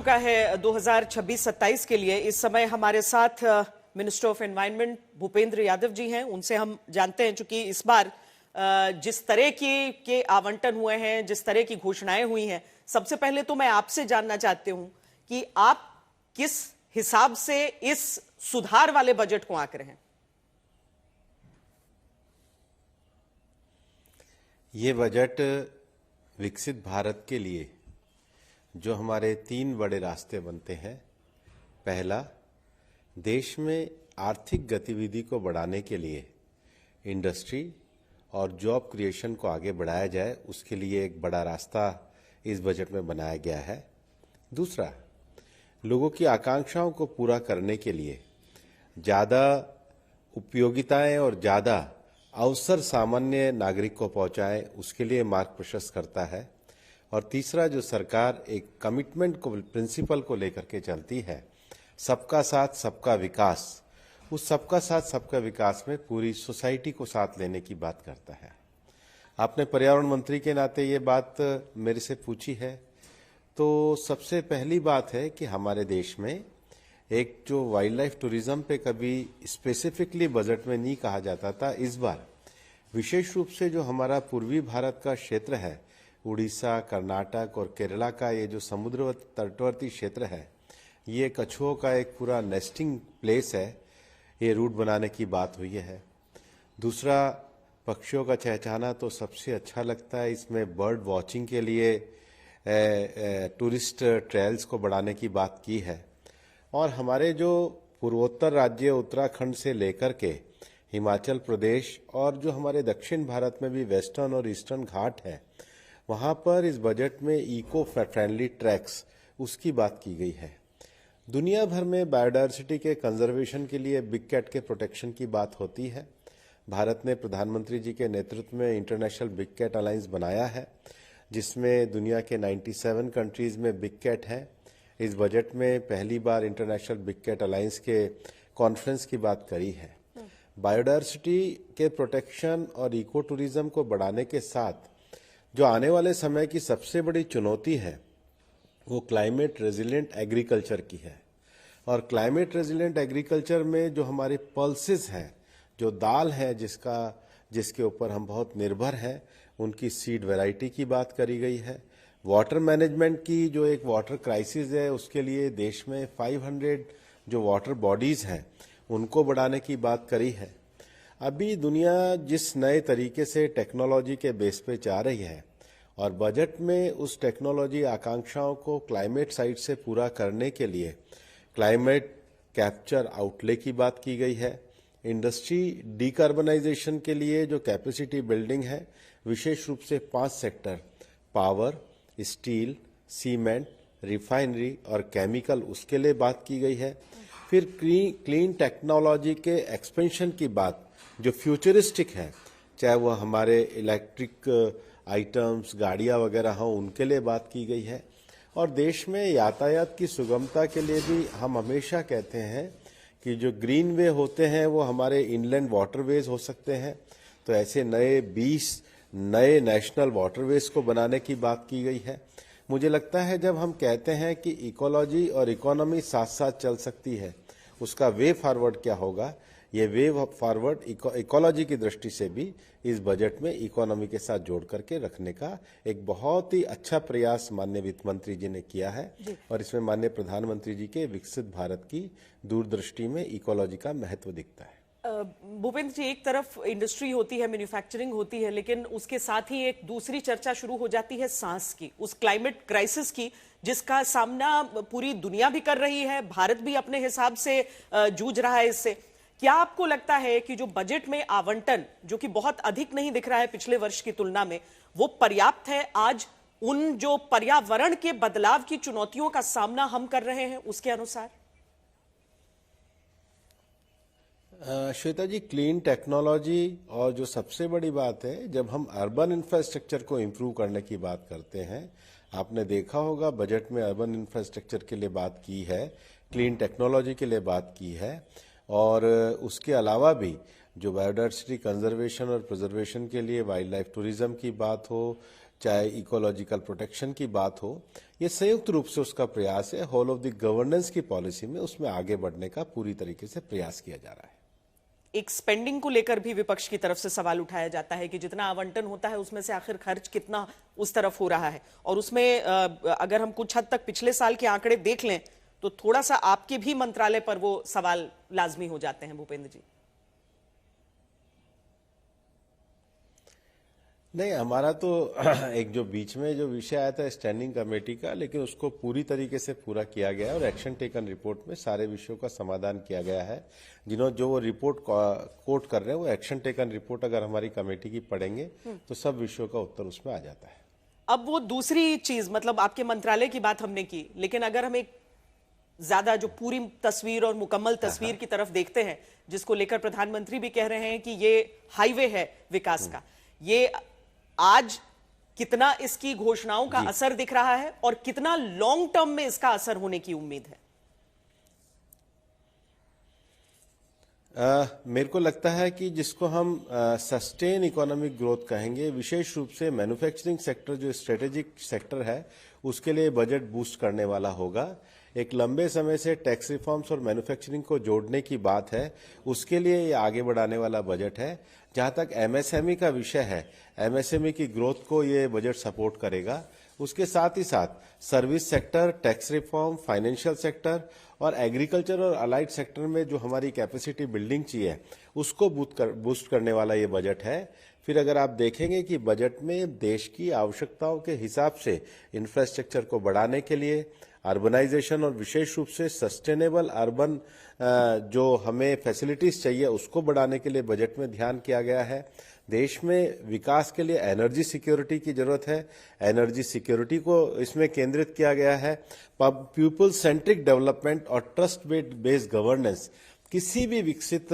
का है 2026-27 के लिए। इस समय हमारे साथ minister of environment Bhupender Yadav ji हैं। उनसे हम जानते हैं, चूंकि इस बार जिस तरह के आवंटन हुए हैं, जिस तरह की घोषणाएं हुई हैं, सबसे पहले तो मैं आपसे जानना चाहती हूं कि आप किस हिसाब से इस सुधार वाले बजट को आंक रहे हैं। ये बजट विकसित भारत के लिए जो हमारे 3 बड़े रास्ते बनते हैं। पहला, देश में आर्थिक गतिविधि को बढ़ाने के लिए इंडस्ट्री और जॉब क्रिएशन को आगे बढ़ाया जाए, उसके लिए एक बड़ा रास्ता इस बजट में बनाया गया है। दूसरा, लोगों की आकांक्षाओं को पूरा करने के लिए ज़्यादा उपयोगिताएं और ज़्यादा अवसर सामान्य नागरिक को पहुंचाएं, उसके लिए मार्ग प्रशस्त करता है। और तीसरा, जो सरकार एक कमिटमेंट को, प्रिंसिपल को लेकर के चलती है, सबका साथ सबका विकास, उस सबका साथ सबका विकास में पूरी सोसाइटी को साथ लेने की बात करता है। आपने पर्यावरण मंत्री के नाते ये बात मेरे से पूछी है, तो सबसे पहली बात है कि हमारे देश में एक जो वाइल्ड लाइफ टूरिज्म पे कभी स्पेसिफिकली बजट में नहीं कहा जाता था, इस बार विशेष रूप से जो हमारा पूर्वी भारत का क्षेत्र है, उड़ीसा, कर्नाटक और केरला का ये जो समुद्र तटवर्ती क्षेत्र है, ये कछुओं का एक पूरा नेस्टिंग प्लेस है, ये रूट बनाने की बात हुई है। दूसरा, पक्षियों का चहचहाना तो सबसे अच्छा लगता है। इसमें बर्ड वॉचिंग के लिए टूरिस्ट ट्रेल्स को बढ़ाने की बात की है। और हमारे जो पूर्वोत्तर राज्य उत्तराखंड से लेकर के हिमाचल प्रदेश और जो हमारे दक्षिण भारत में भी वेस्टर्न और ईस्टर्न घाट है, वहाँ पर इस बजट में इको फ्रेंडली ट्रैक्स, उसकी बात की गई है। दुनिया भर में बायोडायवर्सिटी के कंजर्वेशन के लिए बिग कैट के प्रोटेक्शन की बात होती है। भारत ने प्रधानमंत्री जी के नेतृत्व में इंटरनेशनल बिग कैट अलायंस बनाया है, जिसमें दुनिया के 97 कंट्रीज में बिग कैट हैं। इस बजट में पहली बार इंटरनेशनल बिग कैट अलायंस के कॉन्फ्रेंस की बात करी है। बायोडायवर्सिटी के प्रोटेक्शन और इको टूरिज्म को बढ़ाने के साथ जो आने वाले समय की सबसे बड़ी चुनौती है, वो क्लाइमेट रेजिलिएंट एग्रीकल्चर की है। और क्लाइमेट रेजिलिएंट एग्रीकल्चर में जो हमारे पल्सेस हैं, जो दाल है जिसके ऊपर हम बहुत निर्भर हैं, उनकी सीड वैरायटी की बात करी गई है। वाटर मैनेजमेंट की जो एक वाटर क्राइसिस है, उसके लिए देश में 500 जो वाटर बॉडीज हैं, उनको बढ़ाने की बात करी है। अभी दुनिया जिस नए तरीके से टेक्नोलॉजी के बेस पे जा रही है, और बजट में उस टेक्नोलॉजी आकांक्षाओं को क्लाइमेट साइड से पूरा करने के लिए क्लाइमेट कैप्चर आउटले की बात की गई है। इंडस्ट्री डीकार्बनाइजेशन के लिए जो कैपेसिटी बिल्डिंग है, विशेष रूप से 5 sector, power, steel, cement, refinery और केमिकल, उसके लिए बात की गई है। फिर क्लीन टेक्नोलॉजी के एक्सपेंशन की बात, जो फ्यूचरिस्टिक है, चाहे वो हमारे इलेक्ट्रिक आइटम्स, गाड़ियाँ वगैरह हों, उनके लिए बात की गई है। और देश में यातायात की सुगमता के लिए भी हम हमेशा कहते हैं कि जो ग्रीन वे होते हैं वो हमारे इनलैंड वाटरवेज हो सकते हैं। तो ऐसे नए 20 नए नेशनल वाटरवेज को बनाने की बात की गई है। मुझे लगता है जब हम कहते हैं कि इकोलॉजी और इकोनॉमी साथ साथ चल सकती है, उसका वे फॉरवर्ड क्या होगा, ये वे फॉरवर्ड इकोलॉजी की दृष्टि से भी इस बजट में इकोनॉमी के साथ जोड़ करके रखने का एक बहुत ही अच्छा प्रयास माननीय वित्त मंत्री जी ने किया है। और इसमें माननीय प्रधानमंत्री जी के विकसित भारत की दूरदृष्टि में इकोलॉजी का महत्व दिखता है। भूपेंद्र जी, एक तरफ इंडस्ट्री होती है, मैन्युफैक्चरिंग होती है, लेकिन उसके साथ ही एक दूसरी चर्चा शुरू हो जाती है सांस की, उस क्लाइमेट क्राइसिस की, जिसका सामना पूरी दुनिया भी कर रही है, भारत भी अपने हिसाब से जूझ रहा है इससे। क्या आपको लगता है कि जो बजट में आवंटन, जो कि बहुत अधिक नहीं दिख रहा है पिछले वर्ष की तुलना में, वो पर्याप्त है आज उन जो पर्यावरण के बदलाव की चुनौतियों का सामना हम कर रहे हैं उसके अनुसार? श्वेता जी, क्लीन टेक्नोलॉजी और जो सबसे बड़ी बात है, जब हम अर्बन इंफ्रास्ट्रक्चर को इम्प्रूव करने की बात करते हैं, आपने देखा होगा बजट में अर्बन इंफ्रास्ट्रक्चर के लिए बात की है, क्लीन टेक्नोलॉजी के लिए बात की है, और उसके अलावा भी जो बायोडायवर्सिटी कंजर्वेशन और प्रिजर्वेशन के लिए वाइल्ड लाइफ टूरिज्म की बात हो, चाहे इकोलॉजिकल प्रोटेक्शन की बात हो, ये संयुक्त रूप से उसका प्रयास है। होल ऑफ द गवर्नेंस की पॉलिसी में उसमें आगे बढ़ने का पूरी तरीके से प्रयास किया जा रहा है। एक स्पेंडिंग को लेकर भी विपक्ष की तरफ से सवाल उठाया जाता है कि जितना आवंटन होता है उसमें से आखिर खर्च कितना उस तरफ हो रहा है, और उसमें अगर हम कुछ हद तक पिछले साल के आंकड़े देख लें तो थोड़ा सा आपके भी मंत्रालय पर वो सवाल लाजमी हो जाते हैं। भूपेंद्र जी, नहीं, हमारा तो एक जो बीच में जो विषय आया था स्टैंडिंग कमेटी का, लेकिन उसको पूरी तरीके से पूरा किया गया है और एक्शन टेकन रिपोर्ट में सारे विषयों का समाधान किया गया है। जो वो रिपोर्ट कोट कर रहे हैं वो एक्शन टेकन रिपोर्ट अगर हमारी कमेटी की पढ़ेंगे तो सब विषयों का उत्तर उसमें आ जाता है। अब वो दूसरी चीज, मतलब आपके मंत्रालय की बात हमने की, लेकिन अगर हम एक ज्यादा जो पूरी तस्वीर और मुकम्मल तस्वीर की तरफ देखते हैं, जिसको लेकर प्रधानमंत्री भी कह रहे हैं कि ये हाईवे है विकास का, ये आज कितना इसकी घोषणाओं का असर दिख रहा है और कितना लॉन्ग टर्म में इसका असर होने की उम्मीद है? मेरे को लगता है कि जिसको हम सस्टेन इकोनॉमिक ग्रोथ कहेंगे, विशेष रूप से मैन्युफैक्चरिंग सेक्टर जो स्ट्रेटेजिक सेक्टर है उसके लिए बजट बूस्ट करने वाला होगा। एक लंबे समय से टैक्स रिफॉर्म्स और मैन्युफैक्चरिंग को जोड़ने की बात है, उसके लिए ये आगे बढ़ाने वाला बजट है। जहां तक एमएसएमई का विषय है, एमएसएमई की ग्रोथ को ये बजट सपोर्ट करेगा। उसके साथ ही साथ service sector, tax reform, financial sector और एग्रीकल्चर और अलाइड सेक्टर में जो हमारी कैपेसिटी बिल्डिंग चाहिए उसको बूस्ट करने वाला ये बजट है। फिर अगर आप देखेंगे कि बजट में देश की आवश्यकताओं के हिसाब से इंफ्रास्ट्रक्चर को बढ़ाने के लिए, अर्बनाइजेशन और विशेष रूप से सस्टेनेबल अर्बन जो हमें फैसिलिटीज चाहिए उसको बढ़ाने के लिए बजट में ध्यान किया गया है। देश में विकास के लिए एनर्जी सिक्योरिटी की जरूरत है, एनर्जी सिक्योरिटी को इसमें केंद्रित किया गया है। पीपल सेंट्रिक डेवलपमेंट और ट्रस्ट बेस्ड गवर्नेंस, किसी भी विकसित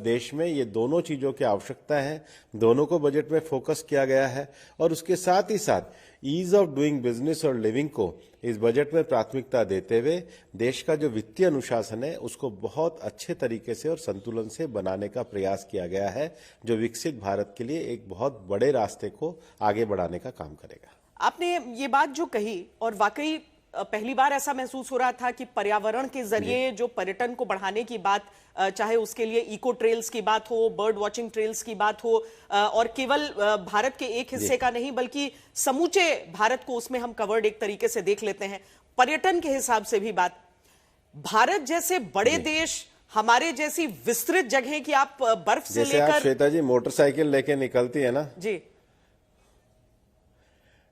देश में ये दोनों चीजों की आवश्यकता है, दोनों को बजट में फोकस किया गया है। और उसके साथ ही साथ ईज ऑफ डूइंग बिजनेस और लिविंग को इस बजट में प्राथमिकता देते हुए देश का जो वित्तीय अनुशासन है उसको बहुत अच्छे तरीके से और संतुलन से बनाने का प्रयास किया गया है, जो विकसित भारत के लिए एक बहुत बड़े रास्ते को आगे बढ़ाने का काम करेगा। आपने ये बात जो कही, और वाकई पहली बार ऐसा महसूस हो रहा था कि पर्यावरण के जरिए जो पर्यटन को बढ़ाने की बात, चाहे उसके लिए इको ट्रेल्स की बात हो, बर्ड वॉचिंग ट्रेल्स की बात हो, और केवल भारत के एक हिस्से का नहीं बल्कि समूचे भारत को उसमें हम कवर्ड एक तरीके से देख लेते हैं। पर्यटन के हिसाब से भी बात, भारत जैसे बड़े देश, हमारे जैसी विस्तृत जगह की आप बर्फ से लेकर, आप श्वेता जी मोटरसाइकिल लेके निकलती है ना जी,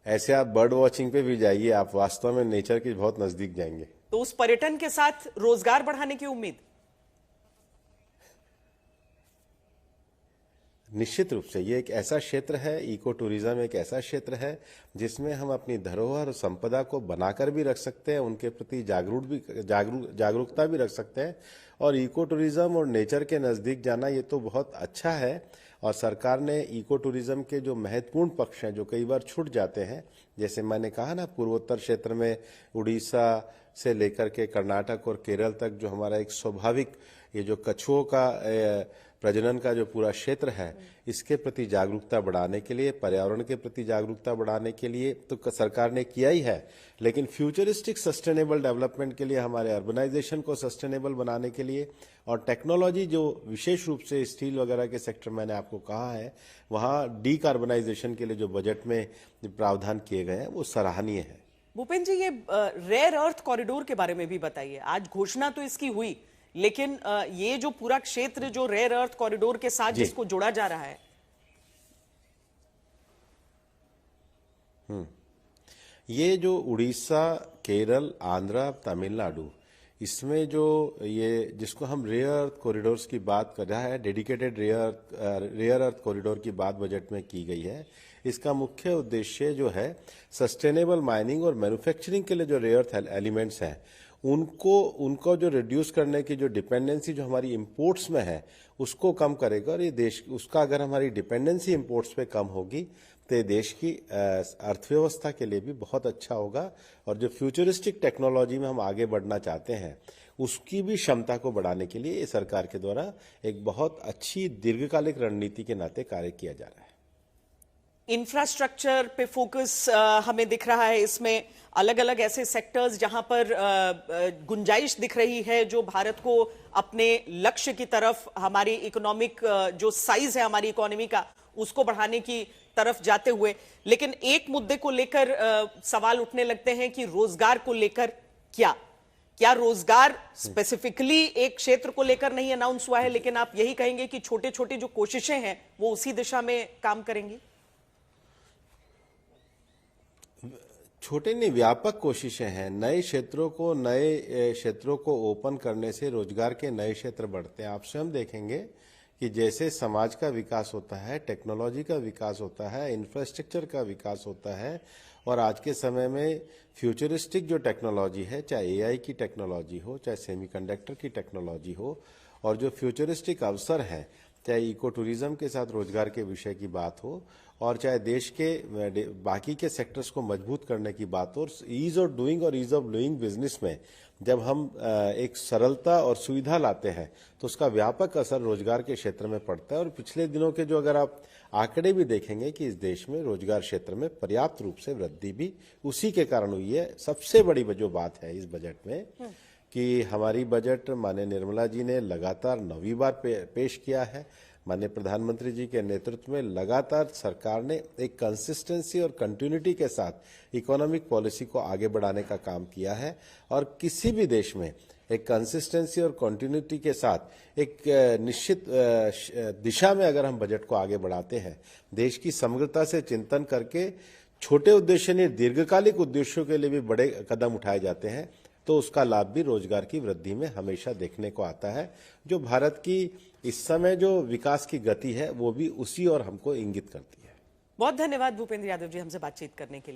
ऐसे आप बर्ड वॉचिंग पे भी जाइए, आप वास्तव में नेचर के बहुत नजदीक जाएंगे। तो उस पर्यटन के साथ रोजगार बढ़ाने की उम्मीद निश्चित रूप से ये एक ऐसा क्षेत्र है, इको टूरिज्म एक ऐसा क्षेत्र है जिसमें हम अपनी धरोहर और संपदा को बनाकर भी रख सकते हैं, उनके प्रति जागरूकता भी रख सकते हैं। और इको टूरिज्म और नेचर के नजदीक जाना ये तो बहुत अच्छा है। और सरकार ने इको टूरिज्म के जो महत्वपूर्ण पक्ष हैं जो कई बार छूट जाते हैं, जैसे मैंने कहा ना, पूर्वोत्तर क्षेत्र में उड़ीसा से लेकर के कर्नाटक और केरल तक जो हमारा एक स्वाभाविक ये जो कछुओं का प्रजनन का जो पूरा क्षेत्र है, इसके प्रति जागरूकता बढ़ाने के लिए, पर्यावरण के प्रति जागरूकता बढ़ाने के लिए तो सरकार ने किया ही है, लेकिन फ्यूचरिस्टिक सस्टेनेबल डेवलपमेंट के लिए, हमारे अर्बनाइजेशन को सस्टेनेबल बनाने के लिए और टेक्नोलॉजी जो विशेष रूप से स्टील वगैरह के सेक्टर मैंने आपको कहा है, वहां डीकार्बनाइजेशन के लिए जो बजट में प्रावधान किए गए हैं वो सराहनीय है। भूपेंद्र जी, ये रेयर अर्थ कॉरिडोर के बारे में भी बताइए। आज घोषणा तो इसकी हुई, लेकिन ये जो पूरा क्षेत्र जो रेयर अर्थ कॉरिडोर के साथ जिसको जोड़ा जा रहा है, ये जो उड़ीसा, केरल, आंध्र, तमिलनाडु, इसमें जो ये जिसको हम रेयर अर्थ कॉरिडोर्स की बात कर रहा है, डेडिकेटेड रेयर अर्थ कॉरिडोर की बात बजट में की गई है। इसका मुख्य उद्देश्य जो है सस्टेनेबल माइनिंग और मैन्युफैक्चरिंग के लिए जो रेयर अर्थ एलिमेंट्स हैं उनको जो रिड्यूस करने की जो डिपेंडेंसी जो हमारी इंपोर्ट्स में है उसको कम करेगा। और ये देश उसका अगर हमारी डिपेंडेंसी इंपोर्ट्स पे कम होगी तो ये देश की अर्थव्यवस्था के लिए भी बहुत अच्छा होगा। और जो फ्यूचरिस्टिक टेक्नोलॉजी में हम आगे बढ़ना चाहते हैं उसकी भी क्षमता को बढ़ाने के लिए ये सरकार के द्वारा एक बहुत अच्छी दीर्घकालिक रणनीति के नाते कार्य किया जा रहा है। इंफ्रास्ट्रक्चर पे फोकस हमें दिख रहा है, इसमें अलग अलग ऐसे सेक्टर्स जहां पर गुंजाइश दिख रही है जो भारत को अपने लक्ष्य की तरफ, हमारी इकोनॉमिक जो साइज है हमारी इकोनॉमी का, उसको बढ़ाने की तरफ जाते हुए। लेकिन एक मुद्दे को लेकर सवाल उठने लगते हैं कि रोजगार को लेकर क्या रोजगार स्पेसिफिकली एक क्षेत्र को लेकर नहीं अनाउंस हुआ है, लेकिन आप यही कहेंगे कि छोटे छोटे जो कोशिशें हैं वो उसी दिशा में काम करेंगी? छोटे नहीं, व्यापक कोशिशें हैं। नए क्षेत्रों को ओपन करने से रोजगार के नए क्षेत्र बढ़ते हैं। आप स्वयं देखेंगे कि जैसे समाज का विकास होता है, टेक्नोलॉजी का विकास होता है, इंफ्रास्ट्रक्चर का विकास होता है, और आज के समय में फ्यूचरिस्टिक जो टेक्नोलॉजी है, चाहे एआई की टेक्नोलॉजी हो, चाहे सेमीकंडक्टर की टेक्नोलॉजी हो, और जो फ्यूचरिस्टिक अवसर हैं, चाहे इको टूरिज्म के साथ रोजगार के विषय की बात हो, और चाहे देश के बाकी के सेक्टर्स को मजबूत करने की बात हो, ईज ऑफ डूइंग और ईज ऑफ डूइंग बिजनेस में जब हम एक सरलता और सुविधा लाते हैं तो उसका व्यापक असर रोजगार के क्षेत्र में पड़ता है। और पिछले दिनों के जो अगर आप आंकड़े भी देखेंगे कि इस देश में रोजगार क्षेत्र में पर्याप्त रूप से वृद्धि भी उसी के कारण हुई है। सबसे बड़ी जो बात है इस बजट में कि हमारी बजट माननीय निर्मला जी ने लगातार 9वीं बार पेश किया है। माननीय प्रधानमंत्री जी के नेतृत्व में लगातार सरकार ने एक कंसिस्टेंसी और कंटिन्यूटी के साथ इकोनॉमिक पॉलिसी को आगे बढ़ाने का काम किया है। और किसी भी देश में एक कंसिस्टेंसी और कंटिन्यूटी के साथ एक निश्चित दिशा में अगर हम बजट को आगे बढ़ाते हैं, देश की समग्रता से चिंतन करके छोटे उद्देश्य नहीं दीर्घकालिक उद्देश्यों के लिए भी बड़े कदम उठाए जाते हैं, तो उसका लाभ भी रोजगार की वृद्धि में हमेशा देखने को आता है। जो भारत की इस समय जो विकास की गति है वो भी उसी और हमको इंगित करती है। बहुत धन्यवाद भूपेंद्र यादव जी हमसे बातचीत करने के लिए।